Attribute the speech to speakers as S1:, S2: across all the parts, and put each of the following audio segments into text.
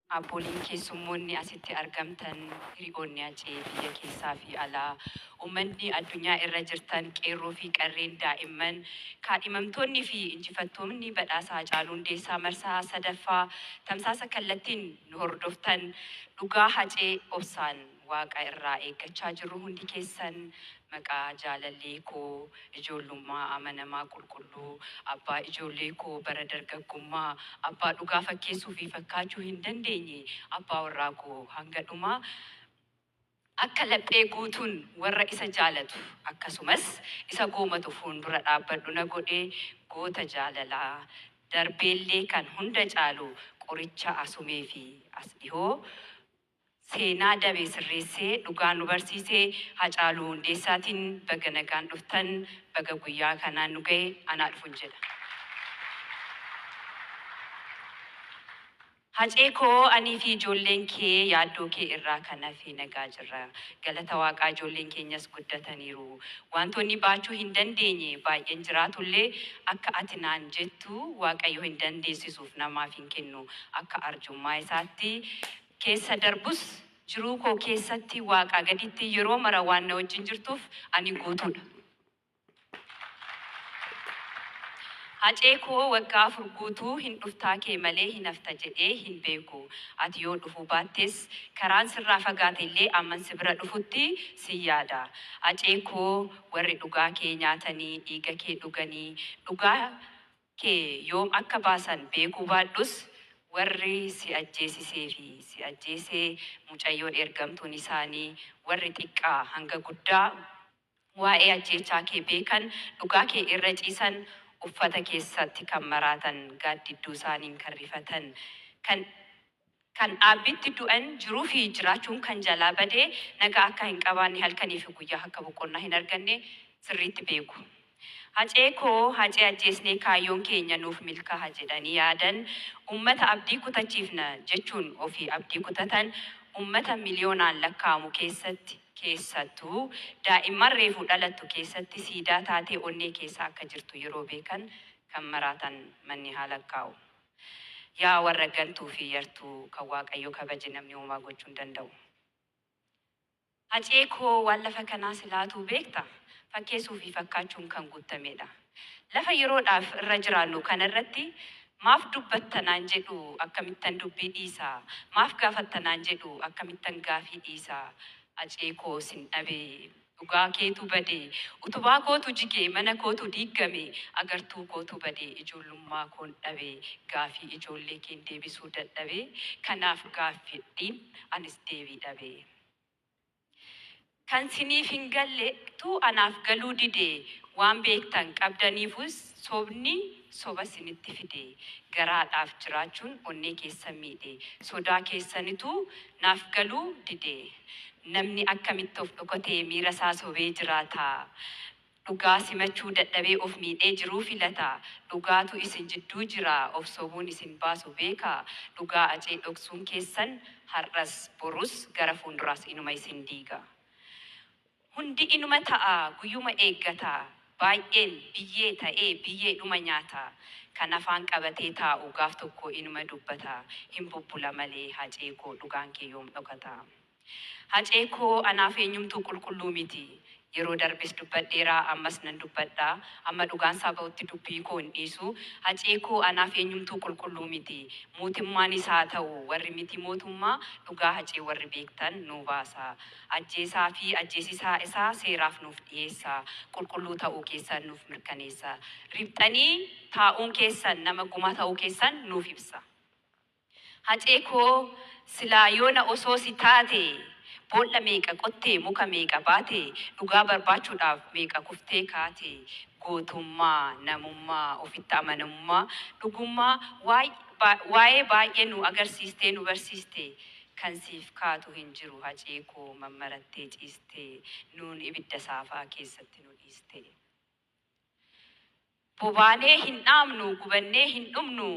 S1: Aboliin keessummoonni asitti argamtan hiriyoonni Hacee biyya keessaa fi alaa uummanni addunyaa irra jirtan qeerroo fi qarreen daa'imman kaadhimamtoonni fi injifattoonni badhaasaa Haacaaluu Hundeessaa marsaa sadaffaa tamsaasa kallattiin nu hordoftan dhugaa Hacee obsaan waaqa irraa eeggachaa jirru hundi keessan maqaa jaalallee koo ijoollummaa amanamaa qulqulluu abbaa ijoollee koo bara dargaggummaa abbaa dhugaa fakkeessuu fi fakkaachuu hin dandeenye abbaa warraa koo hanga dhumaa akka laphee guutuun warra isa jaalatu akkasumas isa goomatu fuuldura dhaabbadhu na godhee goota jaalalaa darbeellee kan hunda caalu qoricha asumee fi as dhihoo seenaa dabe sirreessee dhugaa nu barsiisee Haacaaluu Hundeessaatiin baga nagaan dhuftan baga guyyaa kanaan nu ga'e anaa dhufuun jedha. Hacee koo anii fi ijoolleen kee yaaddoo kee irraa kan hafe nagaa jirra. Galata Waaqaa ijoolleen keenyas guddataniiru. Wantoonni baachuu hin dandeenye baay'een jiraatullee akka ati naan jettu Waaqayyo hin dandeessisuuf namaaf hin kennu akka arjummaa isaatti keessa darbus jiruu koo keessatti Waaqaa gaditti yeroo mara waan na wajjin jirtuuf ani guutuudha. Hacee koo waggaa afur guutuu hin dhuftaa kee malee hin hafta jedhee hin beeku. Ati yoo dhufuu baattes karaan sirraa fagaate illee amman si bira dhufutti si yaada. Hacee koo warri dhugaa kee nyaatanii dhiiga kee dhuganii dhugaa kee yoom akka baasan beekuu baadhus warri si ajjeesisee fi si ajjeesee mucayyoon ergamtuun isaanii warri xiqqaa hanga guddaa waa'ee ajjeechaa kee beekan dhugaa kee irra ciisan uffata keessatti kan maraatan gaaddidduu isaaniin kan rifatan kan dhaabbitti du'an jiruu fi jiraachuun kan jalaa badee nagaa akka hin qabaanne halkanii fi guyyaa akka boqonnaa hin arganne sirriitti beeku. Hacee koo hacee ajjeesnee kaayyoon keenya nuuf milkaa'a jedhanii yaadan ummata abdii kutachiifna jechuun ofii abdii kutatan ummata miliyoonaan lakkaa'amu keessattuu daa'imman reefuu dhalattu keessatti siidaa taatee onnee keessa akka jirtu yeroo beekan kan maraatan manni haa lakkaa'u. Yaa warra gantuu fi yartuu kan Waaqayyo kabaje namni homaa gochuu hin danda'u. Hacee koo waan lafa kanaa silaatuu beekta fakkeessuu fi fakkaachuun kan guutamedha. Lafa yeroodhaaf irra jiraannu kanarratti maaf dubbattanaan jedhu akkamittan dubbii dhiisaa maaf gaafattanaan jedhu akkamittan gaafii dhiisaa. Hacee koo sin dhabee dhugaa keetu badee utubaa kootu jigee mana kootu diigame agartuu kootu badee ijoollummaa koon dhabee gaafii ijoollee keen deebisuu dadhabee kanaaf gaaffiidhiin anis deebii dhabee. Kan siniif hin galletu anaaf galuu didee waan beektan qabdaniifus sobni soba sinitti fidee garaadhaaf jiraachuun onnee keessan miidhee sodaa keessanitu naaf galuu didee namni akkamitti of dhokatee miira isaa sobee jiraataa dhugaa simachuu dadhabee of miidhee jiruu filataa dhugaatu isin jidduu jira of sobuun isin baasu beekaa dhugaa Hacee dhoksuun keessan har'as borus gara fuulduraas inuma isin diiga. Hundi inuma ta'a guyyuma eeggataa baay'een biyyee ta'ee biyyee dhuma nyaataa kan afaan qabatee taa'u gaaf tokko inuma dubbataa hin bubbula malee Hacee koo dhugaan kee yoom dhokataa. Hacee koo anaaf eenyumtuu qulqulluu miti yeroo darbes dubbadheeraa ammas nan dubbadhaa amma dhugaan saba'utti dubbii koo hin dhiisu. Hacee koo anaaf eenyumtuu qulqulluu miti mootummaan isaa ta'u warri miti mootummaa dhugaa Hacee warri beektan nu baasa. Ajjeesaa fi ajjeesisaa isaa seeraaf nuuf dhiyeessa qulqulluu ta'uu keessan nuuf mirkaneessa. Ribxanii taa'uun keessan nama gumaa ta'uu keessan nuuf ibsa. Hacee koo silaa yoona osoo si taate boolla meeqa qottee muka meeqa baate dhugaa barbaachuudhaaf meeqa kuftee kaate gootummaa namummaa ofitti amanamummaa dhugummaa waa'ee baay'ee nu agarsiistee nu barsiiste kan siif kaatu hin jiru Hacee koo mammarattee ciiste nuun ibidda saafaa keessatti nu dhiiste. Bobaanee hin dhaamnu gubannee hin dhumnu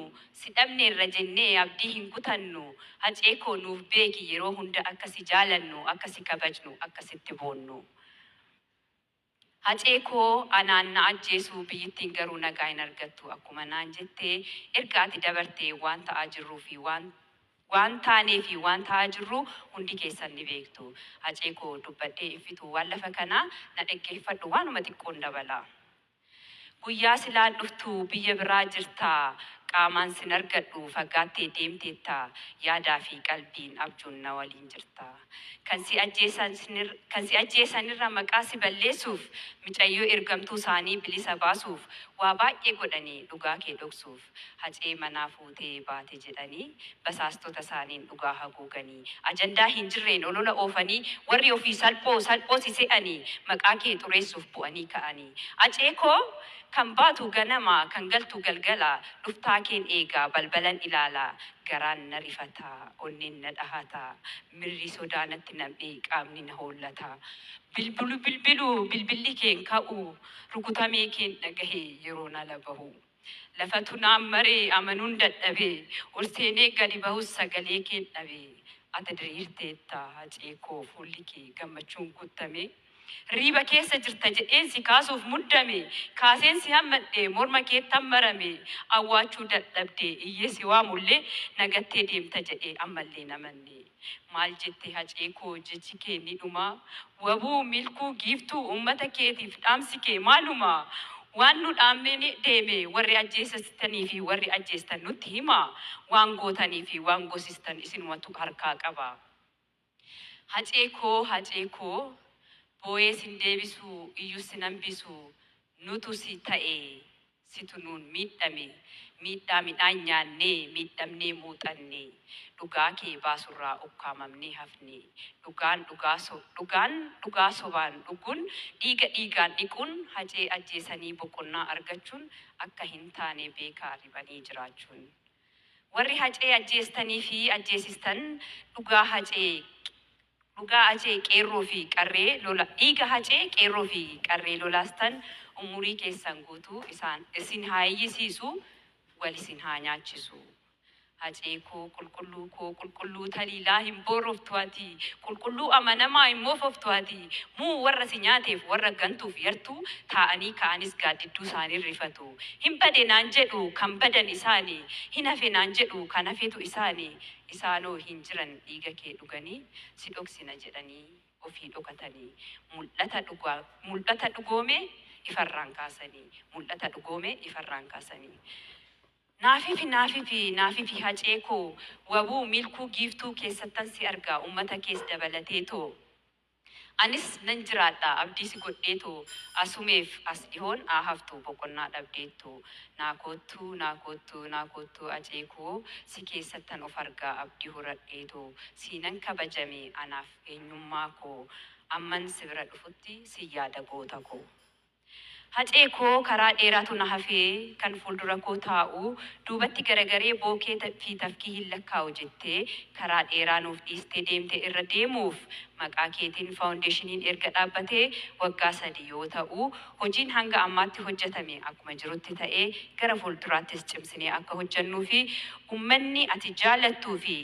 S1: si dhabne irra jennee abdii hin kutannu Hacee koo nuuf beeki yeroo hunda akka si jaalannu akka si kabajnu akka sitti boonnu. Hacee koo anaan na ajjeesuu biyyittiin garuu nagaa hin argattu akkuma naan jettee erga ati dabartee waan ta'aa jirruu fi waan waan taanee fi waan ta'aa jirru hundi keessan ni beektu. Hacee koo dubbadhee iffitu waan lafa kanaa na dhaggeeffadhu waanuma xiqqoon dabala. Guyyaa silaan dhuftu biyya biraa jirtaa qaamaan sin argadhu fagaattee deemteetta yaadaa fi qalbiin abjuun na waliin jirta. Kan si ajjeesanirra maqaa si balleessuuf micayyoo ergamtuu isaanii bilisa baasuuf waa baay'ee godhanii dhugaa kee dhoksuuf hacee manaa fuutee baate jedhanii basaastota isaaniin dhugaa haguuganii ajandaa hin jirreen olola oofanii warri ofii salphoo si se'anii maqaa kee xureessuuf bu'anii ka'anii. Hacee koo kan baatu ganama kan galtu galgala dhuftaa keen eegaa balbalan ilaalaa garaan na rifataa onneen na dhahataa mirri sodaanatti nam'ee qaamni na hollataa. Bilbilli keen ka'u rukutamee keen dhagahee yeroo na labahu. Lafatu naan maree amanuun dadhabee ol seenee gadi bahus sagalee keen dhabee. Ati diriirteetta hacee koo fuulli kee gammachuun guutamee. Riba keessa jirta jedheen si kaasuuf muddame kaaseen si hammadhe morma keettan marame awwaachuu dadhabde iyyee si waamullee nagattee deemta jedhee ammallee namanne. Maal jette hacee koo jechi kee ni dhumaa wabuu milkuu giiftuu uummata keetiif dhaamsi kee maaluma waan nu dhaammee deeme warri ajjeesistanii fi warri ajjeestan nutti hima waan gootanii fi waan gosistan isinumatu harkaa qaba. Hacee koo Boye sin deebisu iyyuu sin hambisu nutu si ta'e situ nuun miidhaa midhaan nyaannee miidhamnee muuxannee dhugaa kee baasurraa ukkaamamnee hafne dhugaa sobaan dhuguun dhiigaan dhiquun hacee ajjeesanii boqonnaa argachuun akka hin taane beekaa ribanii jiraachuun. Warri hacee ajjeestanii fi ajjeesistan dhugaa hacee qeerroo fi qarree lola dhiiga hacee qeerroo fi qarree lolaastan umurii keessan guutuu isin haa eeyyisiisu wal isin haa nyaachisu. Hacee koo qulqulluu taliilaa hin booroftu ati qulqulluu amanamaa hin moofoftu ati muu warra si nyaateef warra gantuuf yartuu taa'anii ka'anis gaaddidduu isaanii rifatu. Hin bade naan jedhu kan badan isaanii hin hafe naan jedhu kan hafetu isaanii isaanoo hin jiran dhiiga kee dhuganii si dhoksina jedhanii ofii dhokatanii mul'ata dhugoome ifarraan kaasanii. Naafifi hacee koo wabuu milkuu giiftuu keessattan si argaa uummata kees dabalatee too. Anis nan jiraadha abdii si godheetoo asumeef as dhihoon haftu boqonnaa dhabdeetoo. Naakottuu hacee koo si keessattan of argaa abdii horadheetoo. Siinan kabajame anaaf eenyummaa koo amman si bira dhufutti si yaada goota koo. Hacee koo karaa dheeraatu na hafee kan fuuldura koo taa'u duubatti garagaree bookee fi tafkii hin lakkaa'u jettee karaa dheeraa nuuf dhiistee deemte irra deemuuf maqaa keetiin faawundeeshiniin erga dhaabbatee waggaa 3 yoo ta'u hojiin hanga ammaatti hojjetame akkuma jirutti ta'ee gara fuulduraattis cimsinee akka hojjennuu fi uummanni ati jaalattuu fi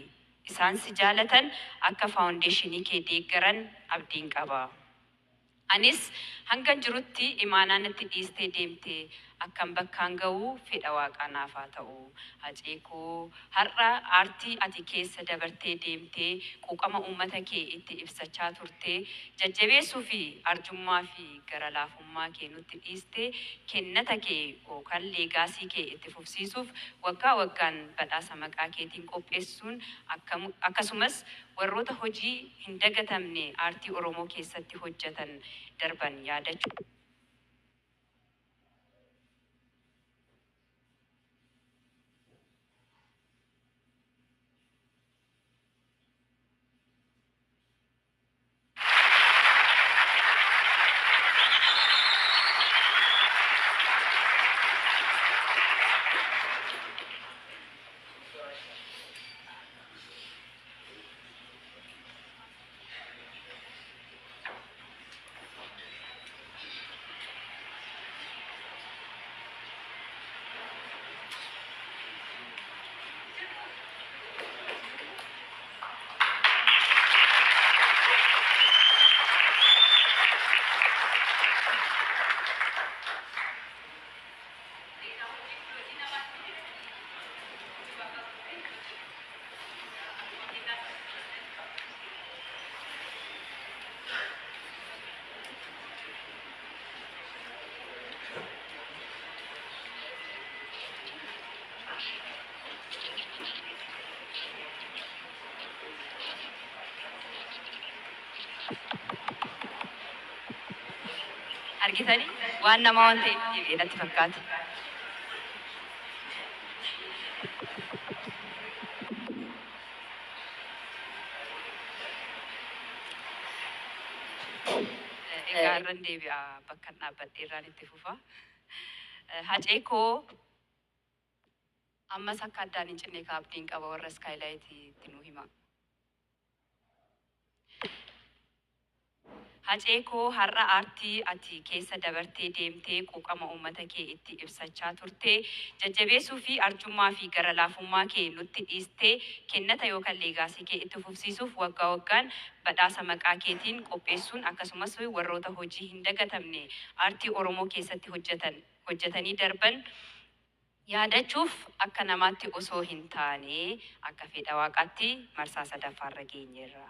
S1: isaan si jaalatan akka faawundeeshinii kee deeggaran abdiin qaba. Anis hangan jirutti imaanaa natti dhiistee deemte akkam bakkaan ga'uu fedha waaqaa naaf haa ta'u. Hacee koo har'a aartii ati keessa dabartee deemtee quuqama uummata kee itti ibsachaa turtee jajjabeessuu fi arjummaa fi gara laafummaa kee nutti dhiistee kennata kee yookaan leegaasii kee itti fufsiisuuf waggaa waggaan badhaasa maqaa keetiin qopheessuun akkasumas warroota hojii hin dagatamne aartii Oromoo keessatti hojjetan darban yaadachuu. argitanii waan nama waan ta'eef natti fakkaata. Egaa irran deebi'a bakka dhaabbadhee irraan itti fufa. Hacee koo ammas akka addaan hin cinne kaabdiin qaba warra iskaayilaayiti itti nuu hima. Hacee koo har'a aartii ati keessa dabartee deemtee quuqama uummata kee itti ibsachaa turte jajjabeessuu fi arjummaa fi gara laafummaa kee nutti dhiistee kennata yookaan leegaasii kee itti fufsiisuuf waggaa waggaan badhaasa maqaa keetiin qopheessuun akkasumas warroota hojii hin dagatamne aartii Oromoo keessatti hojjetanii darban yaadachuuf akka namaatti osoo hin taane akka fedha waaqaatti marsaa sadaffaarra geenyeerra.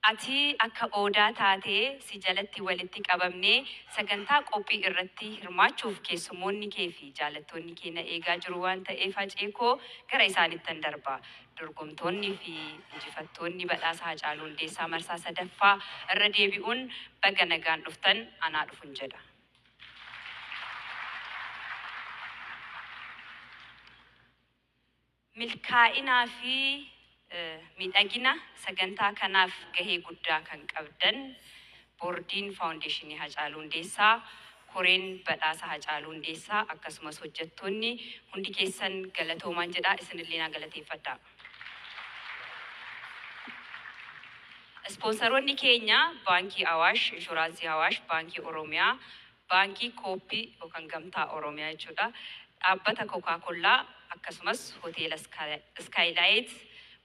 S1: Ati akka odaa taatee si jalatti walitti qabamnee sagantaa qophii irratti hirmaachuuf keessummoonni kee fi jaalattoonni kee na eegaa jiru waan ta'eef Hacee koo gara isaanittan darba. Dorgomtoonni fi injifattoonni badhaasa Hacaaluu Hundeessaa marsaa sadaffaa irra deebi'uun baga nagaan dhuftan anaa dhufun jedha. Milkaa'inaa fi miidhagina sagantaa kanaaf gahee guddaa kan qabdan boordiin faawundeeshinii Hacaaluu Hundeessaa, koreen badhaasa Hacaaluu Hundeessaa akkasumas hojjettoonni hundi keessan galatoomaan jedha isinillee na galateeffadha. Ispoonsaroonni keenya baankii Awaash, inshuraansii Awaash, baankii Oromiyaa, baankii Kooppii yookaan gamtaa Oromiyaa jechuudha. Dhaabbata Coca-Cola akkasumas hoteela Skylight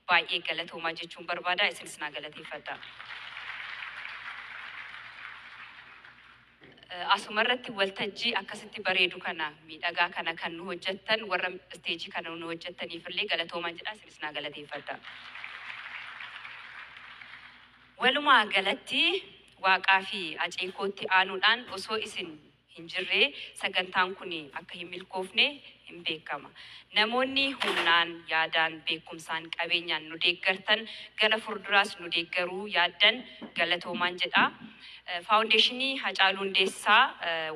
S1: baay'ee galatoomaa jechuun barbaada isinis na galateeffadha. Asumarratti waltajjii akkasitti bareedu kana miidhagaa kana kan nu hojjettan warra isteejii kana nu hojjettaniifillee galatoomaa jedha isinis na galateeffadha. Walumaa galatti waaqaa fi Hacee kootti aanuudhaan osoo isin hin jirre sagantaan kun akka hin milkoofne hin beekama. Namoonni humnaan yaadaan beekumsaan qabeenyaan nu deeggartan gara fuulduraas nu deeggaruu yaaddan galatoomaan jedha. Faawundeeshinii Hacaaluu Hundeessaa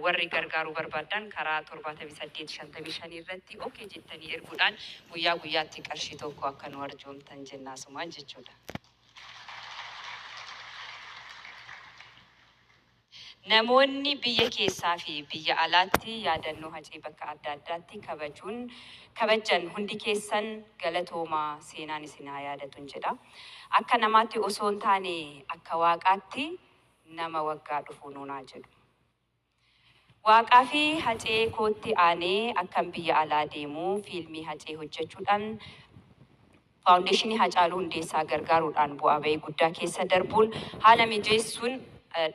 S1: warri gargaaruu barbaadan karaa 7855 irratti ookee jettanii erguudhaan guyyaa guyyaatti qarshii tokko akka nu arjoomtan jennaasumaan jechuudha. Namoonni biyya keessaa fi biyya alaatti yaadannoo Hacee bakka adda addaatti kabajan hundi keessan galatoomaa seenaan isin haa yaadatun jedha. Akka namaatti osoo hin taane akka waaqaatti nama waggaa dhufu nuunaa jedhu. Waaqaa fi Hacee kootti aanee akkan biyya alaa deemu fiilmii Hacee hojjechuudhaan faawundeeshinii Hacaaluu Hundeessaa gargaaruudhaan bu'aa bahii guddaa keessa darbuun haala mijeessuun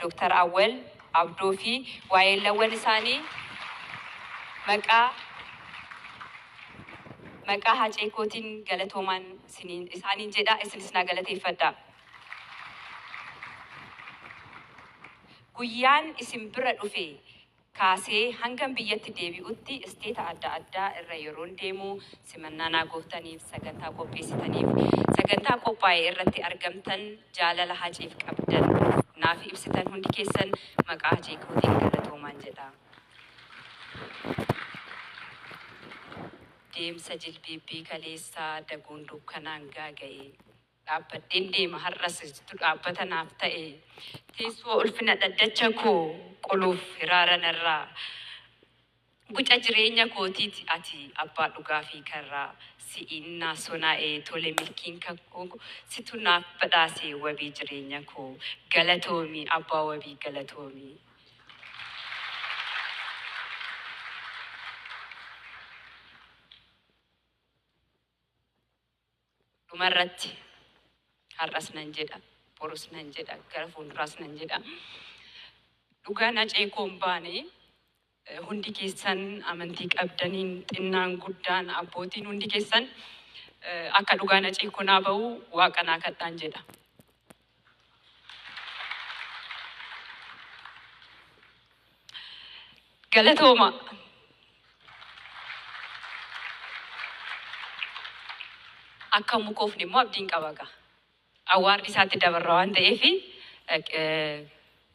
S1: Dr. Awwal Abdoo fi waa'eelawwan isaanii maqaa Hacee kootiin galatoomaan isaaniin jedha isinis na galateeffadha. Guyyaan isin bira dhufe kaasee hangam biyyatti deebi'utti isteeta adda addaa irra yeroon deemu simannaa naa gooftaniif sagantaa qopheessitaniif sagantaa qophaa'e irratti argamtan jaalala Haceef qabdan naaf ibsitan hundi keessan maqaa Hacee kootiin galatoomaan jedha. Deemsa jilbiibbii kaleessaa daguun dukkanaan gaaga'e dhaabbadheen deema har'as dhaabbata naaf ta'e teessoo ulfina dhaddacha koo qoluuf hiraaranarraa guca jireenya kootiiti ati abbaa dhugaa fi karraa si'innaa sonaa'ee tole milkiin kakoo situ naaf badhaasee wabii jireenya koo galatoomii abbaa wabii galatoomii. Dhumarratti har'as nan jedha borus nan jedha gara fuulduraas nan jedha dhugaan Hacee koon baane hundi keessan amantii qabdaniin xinnaan guddaan abbootiin hundi keessan akka dhugaan Hacee koonaa ba'u waaqanaa kadhaan jedha. Galatooma. Akka mukoofne immoo abdiin qaba gaa. Awwaarri isaatti dabarra waan ta'eef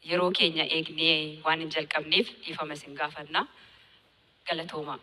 S1: yeroo keenya eegnee waan hin jalqabneef dhiifama isin gaafanna. Galatooma.